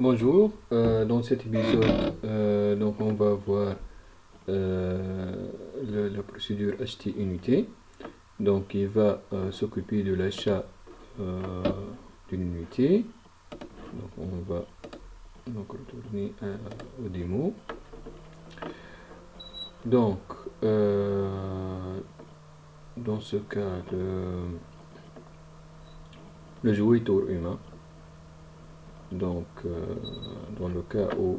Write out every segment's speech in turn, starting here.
Bonjour, dans cet épisode, donc on va voir la procédure acheter unité. Donc il va s'occuper de l'achat euh, d'une unité. Donc on va donc retourner au démo. Donc dans ce cas, le jouet tour humain. Donc dans le cas où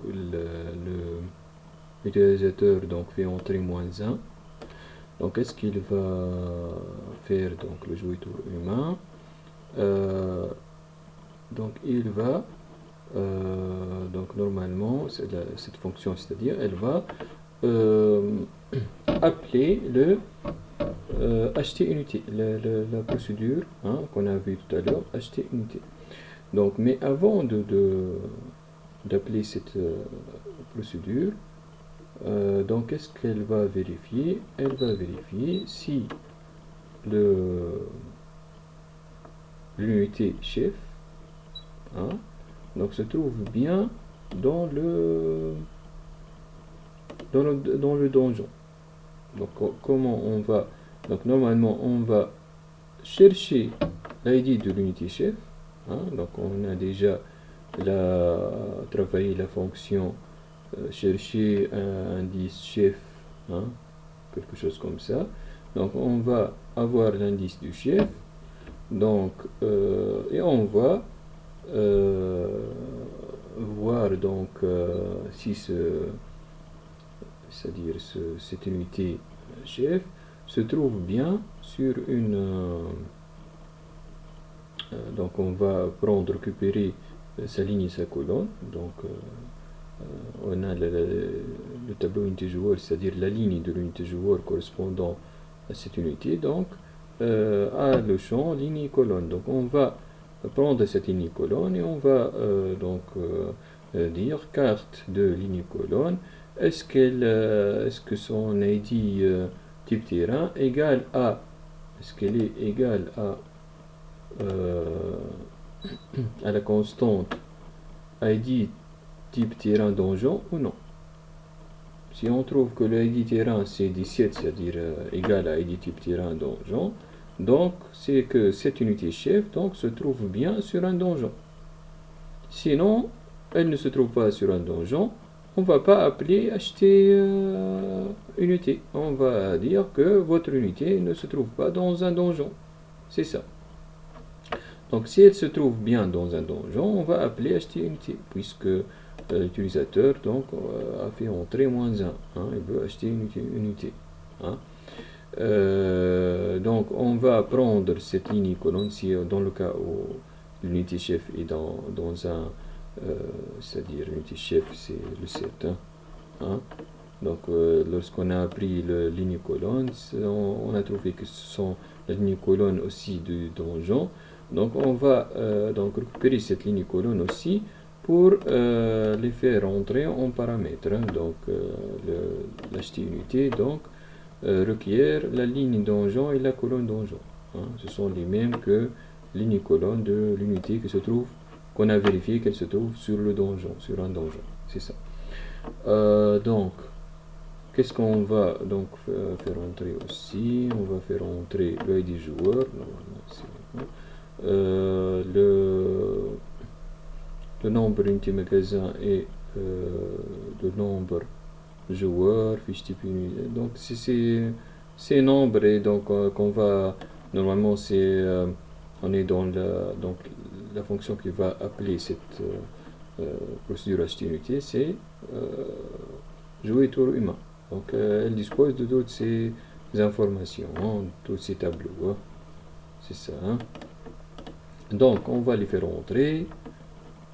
l'utilisateur donc fait entrer -1. Donc, qu'est-ce qu'il va faire donc le joueur humain? Euh, donc, il va donc normalement cette fonction, c'est-à-dire elle va euh, appeler le acheter unité, la procédure qu'on a vu tout à l'heure, acheter unité. Donc, mais avant d'appeler cette procédure, donc qu'est-ce qu'elle va vérifier? Elle va vérifier si le l'unité chef donc se trouve bien dans dans le donjon. Donc comment on va, donc normalement on va chercher l'ID de l'unité chef. Donc on a déjà travaillé la fonction chercher un indice chef, quelque chose comme ça. Donc on va avoir l'indice du chef. Donc et on va voir donc si c'est-à-dire cette unité chef se trouve bien sur une donc on va prendre récupérer sa ligne et sa colonne. Donc on a le tableau unité joueur, c'est-à-dire la ligne de l'unité joueur correspondant à cette unité, donc à le champ ligne et colonne. Donc on va prendre cette ligne et colonne et on va dire carte de ligne et colonne. Est-ce que son ID type terrain égale à, est-ce qu'elle est égale euh, à la constante ID type terrain donjon ou non? Si on trouve que le ID terrain c'est 17, c'est-à-dire égal à ID type terrain donjon, donc c'est que cette unité chef donc, se trouve bien sur un donjon. Sinon, elle ne se trouve pas sur un donjon, on ne va pas appeler acheter unité. On va dire que votre unité ne se trouve pas dans un donjon. C'est ça. Donc si elle se trouve bien dans un donjon, on va appeler acheter unité, puisque l'utilisateur donc a fait entrer -1. Il veut acheter une unité. Donc on va prendre cette ligne colonne si dans le cas où l'unité chef est dans un c'est-à-dire l'unité chef c'est le 7. Donc lorsqu'on a pris la ligne colonne, on a trouvé que ce sont la ligne colonne aussi du donjon. Donc on va donc récupérer cette ligne colonne aussi pour les faire entrer en paramètres. Donc l'acheter unité donc requiert la ligne donjon et la colonne donjon. Ce sont les mêmes que ligne colonne de l'unité qui se trouve, qu'on a vérifié qu'elle se trouve sur le donjon, sur un donjon. C'est ça. Donc qu'est-ce qu'on va donc faire entrer aussi? On va faire entrer l'œil des joueurs. Le nombre unité magasin et le nombre joueurs, fiche type unité. Donc c'est nombre et donc qu'on va normalement c'est on est dans donc la fonction qui va appeler cette procédure acheter unité, c'est jouer tour humain. Donc elle dispose de toutes ces informations, tous ces tableaux. C'est ça. Donc on va les faire entrer.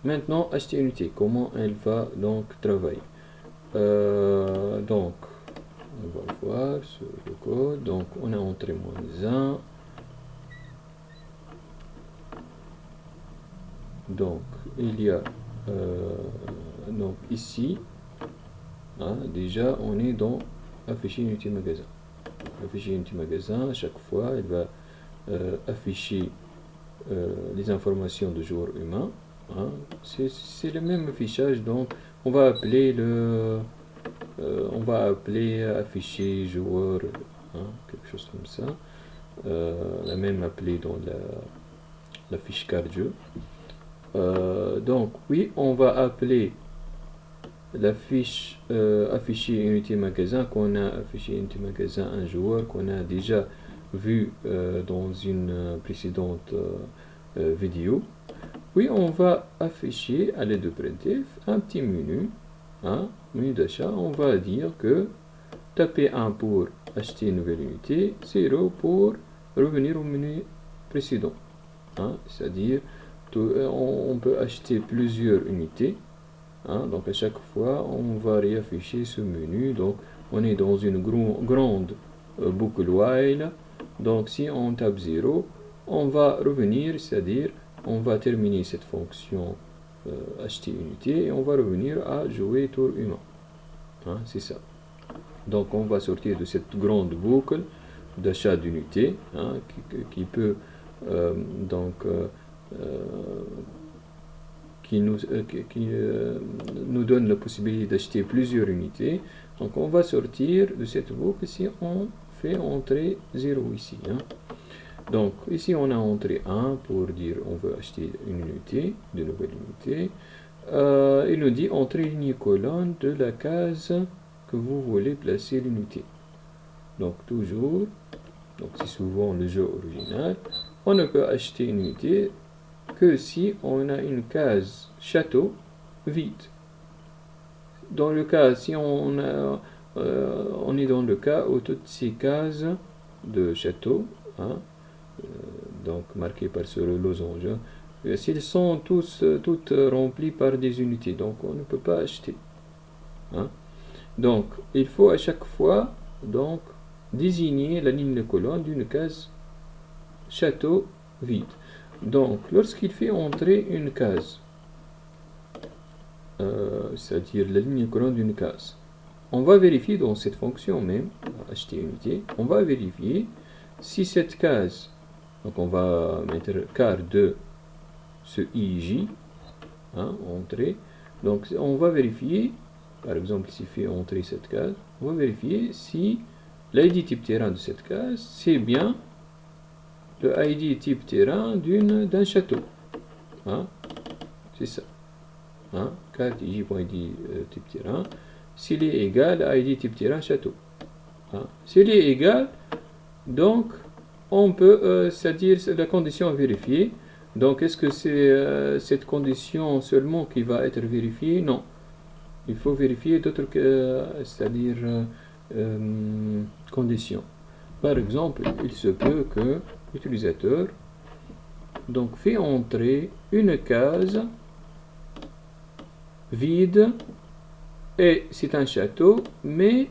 Maintenant acheter unité, comment elle va donc travailler? Donc on va voir sur le code. Donc on a entré -1. Donc il y a donc ici déjà on est dans afficher unité magasin. Afficher unité magasin, à chaque fois elle va afficher les informations de joueur humain. c'est le même affichage, donc on va appeler afficher joueur, hein, quelque chose comme ça. La même appelée dans la fiche carte jeu. Donc oui, on va appeler la fiche afficher unité magasin qu'on a affiché unité magasin un joueur qu'on a déjà vu dans une précédente vidéo. Oui, on va afficher à l'aide de printf un petit menu, hein, menu d'achat. On va dire que taper 1 pour acheter une nouvelle unité, 0 pour revenir au menu précédent, hein, c'est-à-dire on peut acheter plusieurs unités, hein, donc à chaque fois on va réafficher ce menu. Donc on est dans une grande boucle while, donc si on tape 0 on va revenir, c'est-à-dire on va terminer cette fonction acheter unité et on va revenir à jouer tour humain, hein, c'est ça. Donc on va sortir de cette grande boucle d'achat d'unités, hein, qui peut qui nous donne la possibilité d'acheter plusieurs unités. Donc on va sortir de cette boucle si on fait entrer 0 ici, hein. Donc ici on a entré 1 pour dire on veut acheter une unité, de nouvelles unités. Il nous dit entrer ligne colonne de la case que vous voulez placer l'unité. Donc toujours, donc c'est souvent le jeu original, on ne peut acheter une unité que si on a une case château vide. Dans le cas, si on est dans le cas où toutes ces cases de château, hein, donc marquées par ce losange, s'ils sont toutes remplies par des unités, donc on ne peut pas acheter, hein. Donc il faut à chaque fois donc désigner la ligne de colonne d'une case château vide. Donc lorsqu'il fait entrer une case, c'est-à-dire la ligne de colonne d'une case, on va vérifier dans cette fonction même, acheter unité, on va vérifier si cette case, donc on va mettre quart de ce IJ, hein, entrée, donc on va vérifier, par exemple s'il fait entrer cette case, on va vérifier si l'ID type terrain de cette case, c'est bien le ID type terrain d'un château, hein, c'est ça, hein, carte IJ.ID type terrain, s'il est égal à ID type terrain château, hein. S'il est égal, donc on peut, c'est-à-dire la condition vérifiée. Donc est-ce que c'est cette condition seulement qui va être vérifiée? Non, il faut vérifier d'autres c'est-à-dire conditions. Par exemple, il se peut que l'utilisateur donc fait entrer une case vide et c'est un château, mais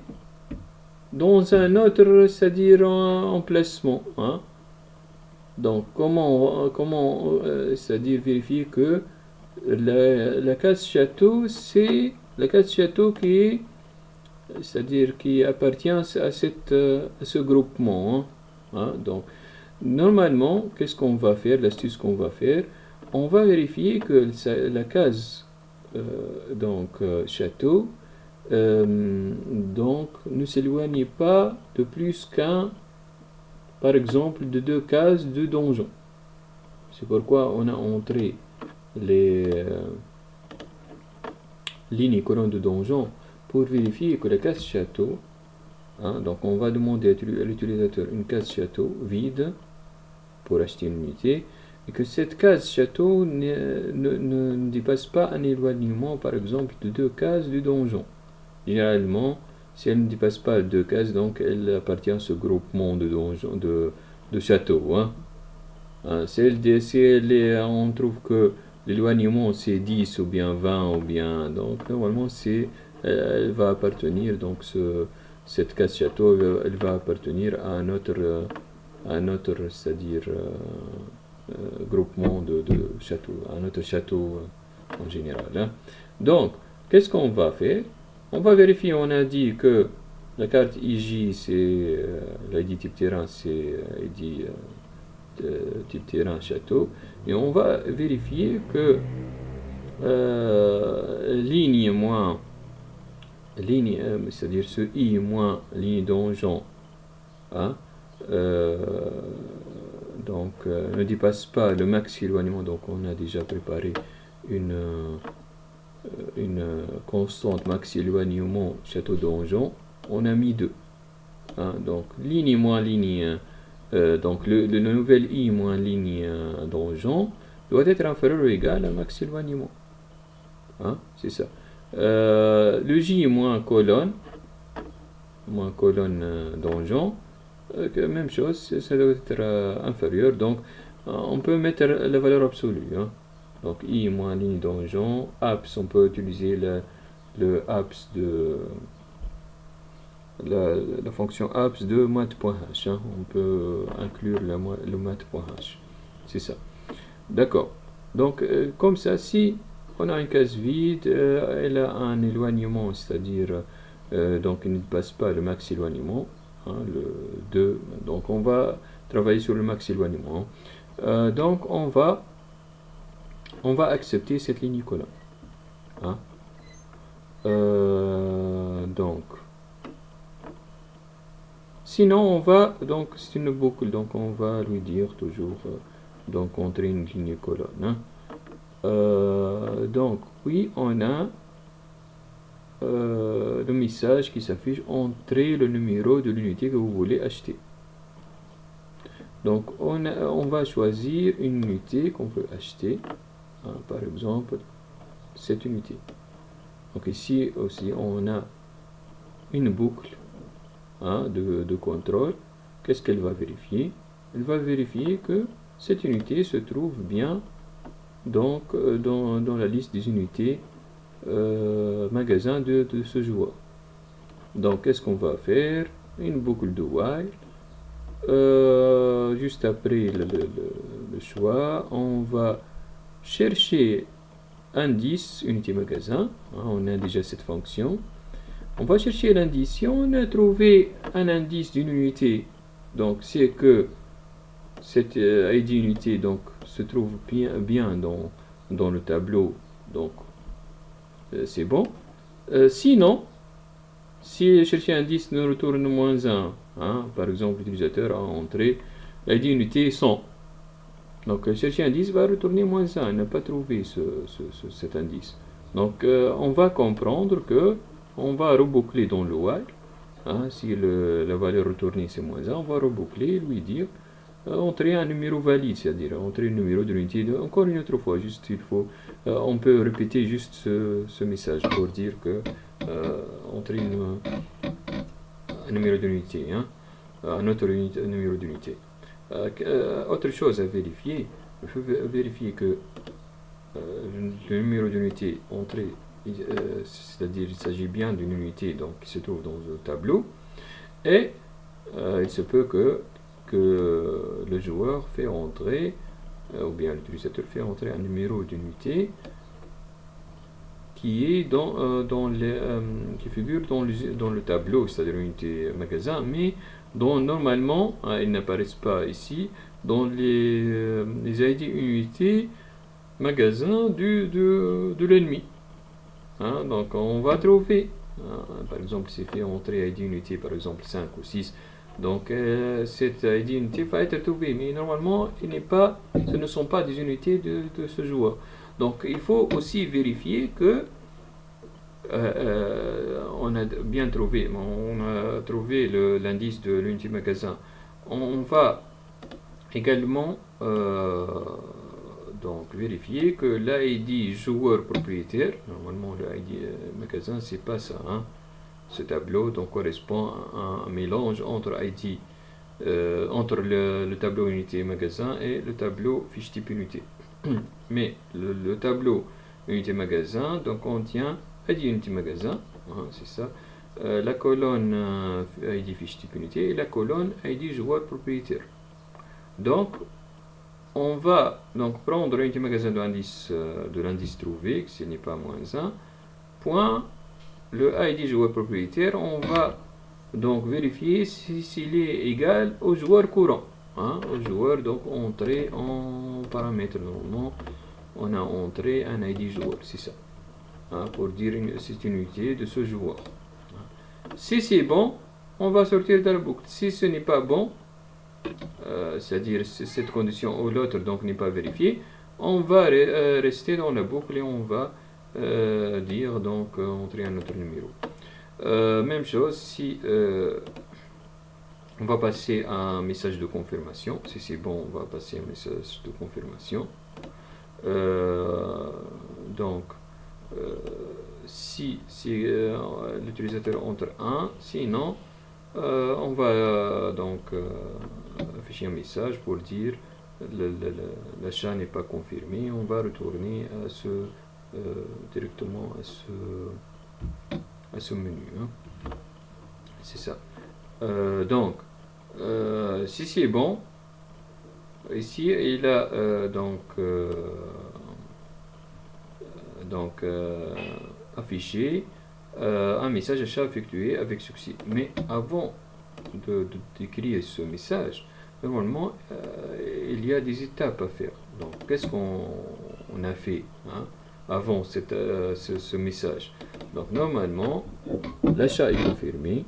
dans un autre, c'est-à-dire emplacement, hein. Donc comment c'est-à-dire vérifier que la case château, c'est la case château qui est, c'est-à-dire qui appartient à ce groupement, hein. Donc normalement, qu'est-ce qu'on va faire, l'astuce qu'on va faire, on va vérifier que la case château donc ne s'éloigne pas de plus qu'un, par exemple, de 2 cases de donjon. C'est pourquoi on a entré les lignes et colonnes de donjon pour vérifier que la case château, hein, donc on va demander à l'utilisateur une case château vide pour acheter une unité, et que cette case château ne dépasse pas un éloignement, par exemple, de 2 cases du donjon. Généralement, si elle ne dépasse pas 2 cases, donc elle appartient à ce groupement de donjons, de châteaux, hein. On trouve que l'éloignement c'est 10 ou bien 20 ou bien, donc normalement elle va appartenir, donc cette case château, elle va appartenir à un autre c'est-à-dire groupement de châteaux, un autre château en général, hein. Donc qu'est-ce qu'on va faire? On va vérifier, on a dit que la carte IJ c'est l'ID type terrain, c'est ID type terrain château, et on va vérifier que ligne moins ligne, c'est-à-dire ce i moins ligne donjon, hein, donc ne dépasse pas le max éloignement. Donc on a déjà préparé une constante max éloignement château donjon. On a mis 2, hein, donc ligne moins ligne, donc le nouvel i moins ligne donjon doit être inférieur ou égal à max éloignement, hein, c'est ça. Le j moins colonne donjon, même chose, ça doit être inférieur. Donc on peut mettre la valeur absolue, hein. Donc i moins ligne donjon, apps, on peut utiliser le apps de la fonction apps de math.h, hein. On peut inclure le math.h, c'est ça. D'accord. Donc comme ça, si on a une case vide, elle a un éloignement, c'est-à-dire donc il ne passe pas le max éloignement, hein, le 2. Donc on va travailler sur le max éloignement. Donc on va accepter cette ligne colonne, hein. Donc sinon on va, donc c'est une boucle, donc on va lui dire toujours donc entrer une ligne colonne, hein. Donc oui, on a le message qui s'affiche: entrez le numéro de l'unité que vous voulez acheter. Donc on va choisir une unité qu'on veut acheter, hein, par exemple cette unité. Donc ici aussi on a une boucle, hein, de contrôle. Qu'est-ce qu'elle va vérifier? Elle va vérifier que cette unité se trouve bien donc dans la liste des unités magasin de ce joueur. Donc qu'est-ce qu'on va faire? Une boucle de while. Juste après le choix, on va chercher indice unité magasin, hein, on a déjà cette fonction. On va chercher l'indice. Si on a trouvé un indice d'une unité, donc c'est que cette ID unité donc se trouve bien dans le tableau, donc c'est bon. Sinon, si chercher un indice nous retourne -1, hein, par exemple l'utilisateur a entré l'ID unité 100, donc chercher un indice va retourner -1, il n'a pas trouvé cet indice. Donc on va comprendre que on va reboucler dans le while, hein, si la valeur retournée c'est -1, on va reboucler, lui dire entrer un numéro valide, c'est-à-dire entrer le numéro de l'unité. Encore une autre fois, juste il faut, on peut répéter juste ce message pour dire que entrer un numéro d'unité, hein, un autre numéro d'unité. Autre chose à vérifier, il faut vérifier que le numéro d'unité entrée, c'est-à-dire il s'agit bien d'une unité donc qui se trouve dans le tableau, et il se peut que le joueur fait entrer, ou bien l'utilisateur fait entrer un numéro d'unité qui est qui figure dans le tableau, c'est-à-dire l'unité magasin, mais dont normalement ils n'apparaissent pas ici dans les ID unités magasin de l'ennemi, hein. Donc on va trouver, hein, par exemple si fait entrer ID unité par exemple 5 ou 6, donc cette ID unité va être trouvée, mais normalement ce ne sont pas des unités de ce joueur. Donc il faut aussi vérifier que on a bien trouvé, on a trouvé l'indice de l'unité magasin. On va également donc vérifier que l'ID joueur propriétaire, normalement l'ID magasin c'est pas ça, hein. Ce tableau donc correspond à un mélange entre ID, entre le tableau unité magasin et le tableau fiche type unité. Mais le tableau unité magasin donc contient ID unité magasin, hein, c'est ça, la colonne ID fiche type unité et la colonne ID joueur propriétaire. Donc on va donc prendre l'unité magasin de l'indice trouvé, que ce n'est pas -1, point le ID joueur propriétaire, on va donc vérifier s'il est égal au joueur courant, hein, au joueur donc entré en paramètre normalement on a entré un ID joueur, c'est ça. Hein, pour dire c'est une unité de ce joueur. Si c'est bon, on va sortir de la boucle. Si ce n'est pas bon, c'est-à-dire cette condition ou l'autre donc n'est pas vérifiée, on va rester dans la boucle et on va dire donc entrer un autre numéro. Même chose si on va passer un message de confirmation. Si c'est bon, on va passer un message de confirmation. Donc si l'utilisateur entre 1, sinon on va donc afficher un message pour dire l'achat n'est pas confirmé. On va retourner à directement à ce menu. Hein. C'est ça. Donc si c'est bon, ici il a affiché un message achat effectué avec succès. Mais avant d'écrire ce message, normalement il y a des étapes à faire. Donc qu'est-ce qu'on a fait avant ce message? Donc normalement l'achat est confirmé.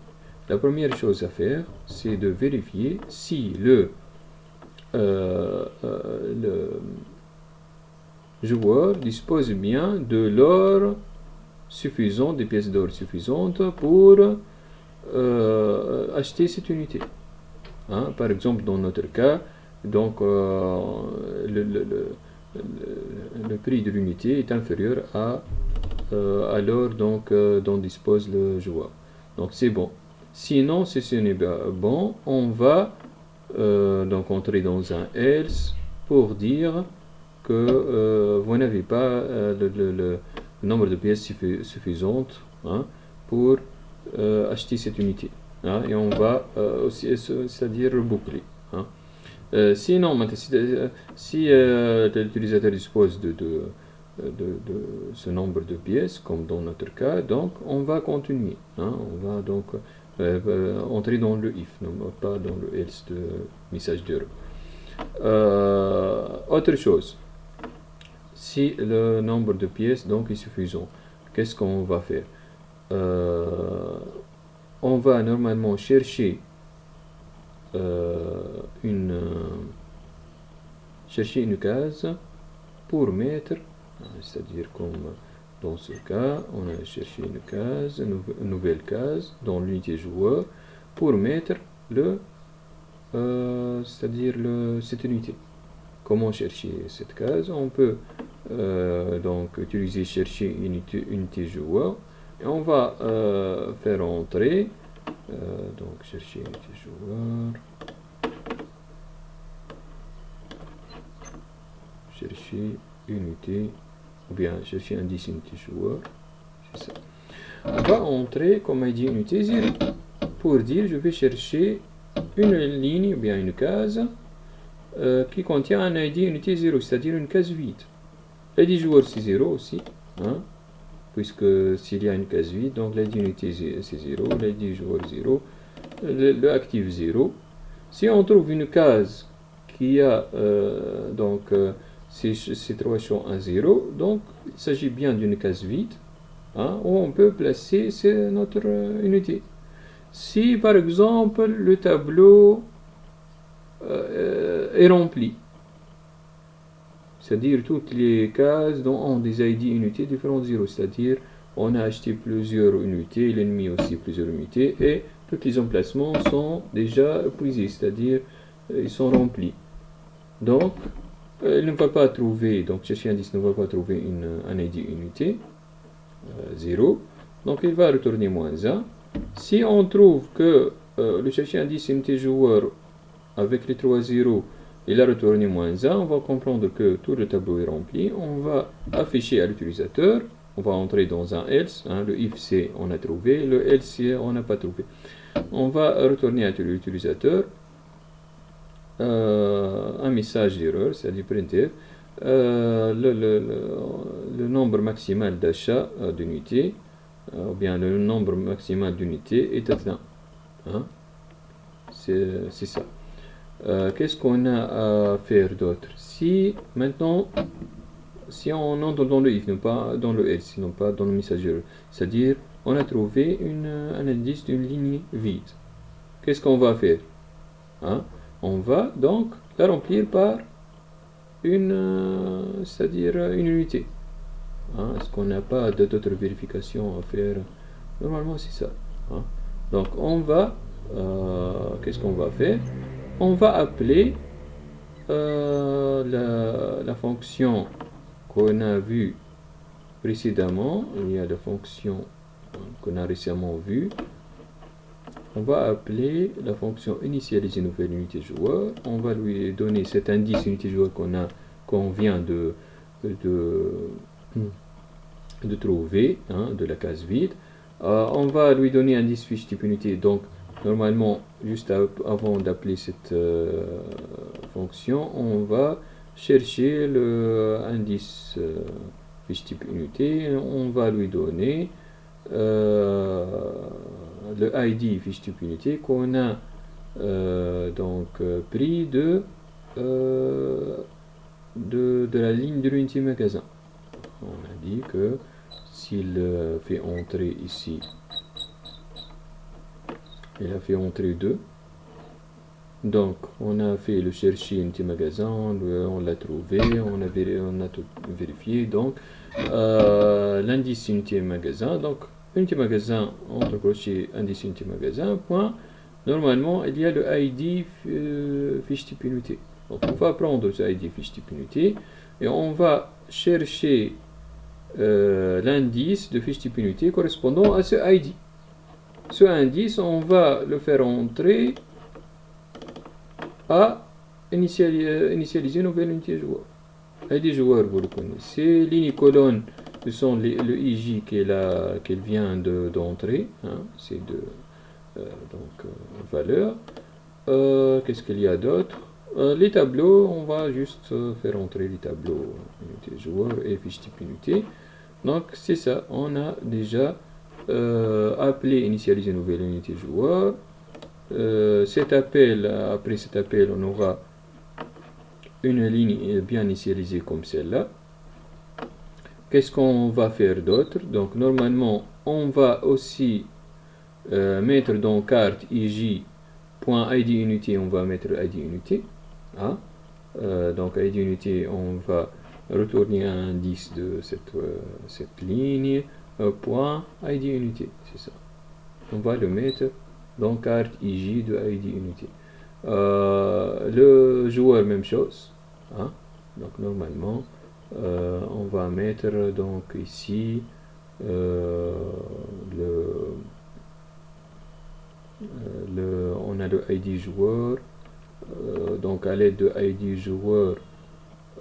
La première chose à faire, c'est de vérifier si le joueur dispose bien de l'or suffisant, des pièces d'or suffisantes pour acheter cette unité. Hein, par exemple, dans notre cas, donc le prix de l'unité est inférieur à l'or dont dispose le joueur. Donc c'est bon. Sinon, si ce n'est pas bon, on va donc entrer dans un else pour dire que vous n'avez pas le nombre de pièces suffisantes pour acheter cette unité. Hein, et on va aussi, c'est-à-dire reboucler. Hein. Sinon, si l'utilisateur dispose de ce nombre de pièces, comme dans notre cas, donc on va continuer. Hein, on va donc entrer dans le if, non pas dans le else de message d'erreur. Autre chose, si le nombre de pièces donc est suffisant, qu'est-ce qu'on va faire? On va normalement chercher une case pour mettre, c'est-à-dire comme dans ce cas, on a cherché une case, une nouvelle case dans l'unité joueur pour mettre c'est-à-dire cette unité. Comment chercher cette case? On peut donc utiliser chercher unité joueur et on va faire entrer donc chercher unité joueur, chercher unité ou bien chercher indice unité joueur, c'est ça. On va entrer comme ID unité 0 pour dire je vais chercher une ligne ou bien une case qui contient un ID unité 0, c'est-à-dire une case vide. L'ID joueur c'est 0 aussi, hein, puisque s'il y a une case vide, donc l'ID unité c'est 0, l'ID joueur 0, le actif 0. Si on trouve une case qui a donc ces trois champs à 0, donc il s'agit bien d'une case vide, hein, où on peut placer notre unité. Si par exemple le tableau est rempli, c'est-à-dire toutes les cases ont des ID unités différentes 0, c'est-à-dire on a acheté plusieurs unités, l'ennemi aussi plusieurs unités, et tous les emplacements sont déjà épuisés, c'est-à-dire ils sont remplis. Donc il ne va pas trouver, donc chercher indice ne va pas trouver un ID unité 0, donc il va retourner -1. Si on trouve que le chercher indice unité joueur avec les 3 0, il a retourné -1, on va comprendre que tout le tableau est rempli. On va afficher à l'utilisateur, on va entrer dans un else, hein, le if c'est on a trouvé, le else c'est on n'a pas trouvé. On va retourner à l'utilisateur un message d'erreur, c'est-à-dire printf, le nombre maximal d'achat d'unités, ou bien le nombre maximal d'unités est atteint. Hein? C'est ça. Qu'est-ce qu'on a à faire d'autre? Si maintenant si on entre dans le if, non pas dans le else, non pas dans le messager, c'est-à-dire on a trouvé un indice d'une ligne vide. Qu'est-ce qu'on va faire? Hein? On va donc la remplir par c'est-à-dire une unité. Hein? Est-ce qu'on n'a pas d'autres vérifications à faire? Normalement, c'est ça. Hein? Donc, on va, qu'est-ce qu'on va faire? On va appeler la fonction qu'on a vue précédemment. Il y a la fonction qu'on a récemment vue. On va appeler la fonction initialiser nouvelle unité joueur. On va lui donner cet indice unité joueur qu'on vient de trouver, hein, de la case vide. On va lui donner un indice fiche type unité. Donc normalement, juste avant d'appeler cette fonction, on va chercher le indice fiche type unité. On va lui donner le ID fiche type unité qu'on a pris de la ligne de l'unité magasin. On a dit que s'il fait entrer ici, il a fait entrer 2. Donc on a fait le chercher unité magasin, on l'a trouvé, on a tout vérifié. Donc l'indice unité magasin, donc unité magasin entre crochets indice unité magasin point. Normalement il y a le ID fiche type unité. Donc on va prendre ce ID fiche type unité et on va chercher l'indice de fiche type unité correspondant à ce ID. Ce indice, on va le faire entrer à initialiser une nouvelle unité joueur. ID joueur, vous le connaissez. Ligne colonne, ce sont le IJ qu'elle vient d'entrer. Hein, c'est valeur. Qu'est-ce qu'il y a d'autre? Les tableaux, on va juste faire entrer les tableaux unité joueur et fiche type unité. Donc c'est ça, on a déjà appelé initialiser nouvelle unité joueur. Après cet appel, on aura une ligne bien initialisée comme celle-là. Qu'est-ce qu'on va faire d'autre? Donc normalement, on va aussi mettre dans carte ij.id unité, on va mettre id unité. Hein? Donc id unité, on va retourner un indice de cette ligne, point id unité, c'est ça. On va le mettre dans carte ij de id unité. Le joueur, même chose. Hein? Donc normalement, on va mettre donc ici on a le id joueur. Donc à l'aide de id joueur,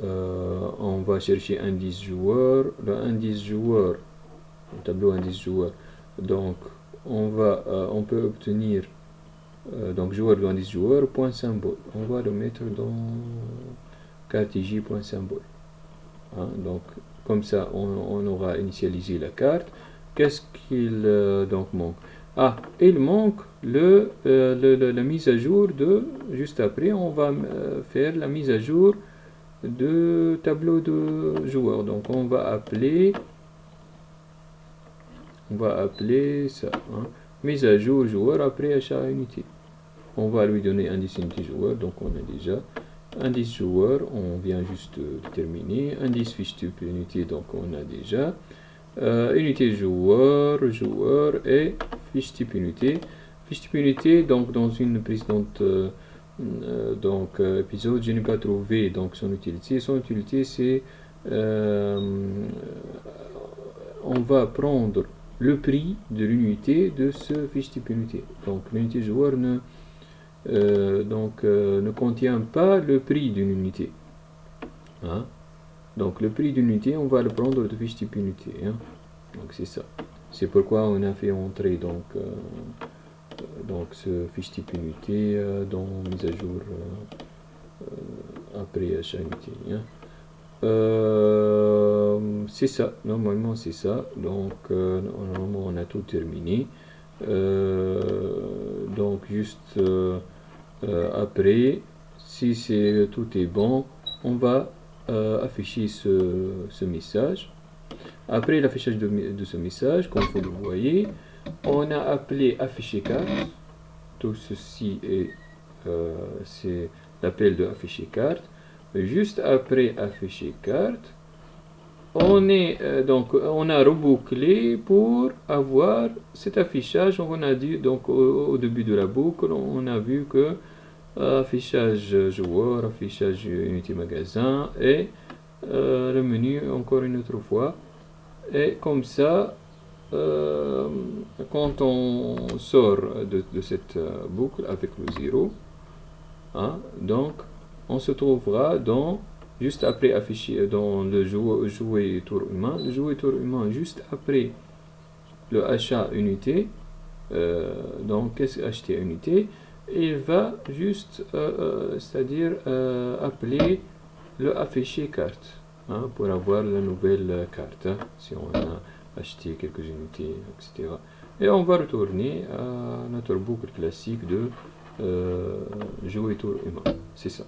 on va chercher indice joueur, le indice joueur, le tableau indice joueur. Donc on peut obtenir donc joueur de indice joueur point symbole. On va le mettre dans carte ij point symbole. Hein, donc comme ça on aura initialisé la carte. Qu'est-ce qu'il donc manque? Ah, il manque la mise à jour juste après on va faire la mise à jour de tableau de joueur. Donc on va appeler ça, hein, mise à jour joueur après achat unité. On va lui donner indice unité joueur, donc on a déjà indice joueur, on vient juste de terminer. Indice fiche type unité, donc on a déjà unité joueur et fiche type unité. Fiche type unité, donc dans une précédente épisode, je n'ai pas trouvé donc son utilité. Son utilité, c'est on va prendre le prix de l'unité de ce fiche type unité. Donc l'unité joueur ne contient pas le prix d'une unité. Hein? Donc le prix d'une unité, on va le prendre de fiche type unité. Hein? Donc c'est ça. C'est pourquoi on a fait entrer donc ce fiche type unité dans mise à jour après achat unité. Hein? C'est ça, normalement c'est ça. Donc normalement on a tout terminé. Donc juste après, si tout est bon, on va afficher ce message. Après l'affichage de ce message, comme vous le voyez, on a appelé afficher carte. Tout ceci est c'est l'appel de afficher carte. Juste après afficher carte, on a rebouclé pour avoir cet affichage. On a dit donc au début de la boucle, on a vu que affichage joueur, affichage unité magasin et le menu encore une autre fois. Et comme ça, quand on sort de cette boucle avec le 0, hein, donc on se trouvera juste après afficher dans le jouer tour humain. Le jouer tour humain juste après le achat unité. Donc qu'est-ce que acheter unité? Il va juste, c'est-à-dire appeler le afficher carte, hein, pour avoir la nouvelle carte, hein, si on a acheté quelques unités, etc. Et on va retourner à notre boucle classique de jouer tour humain. C'est ça.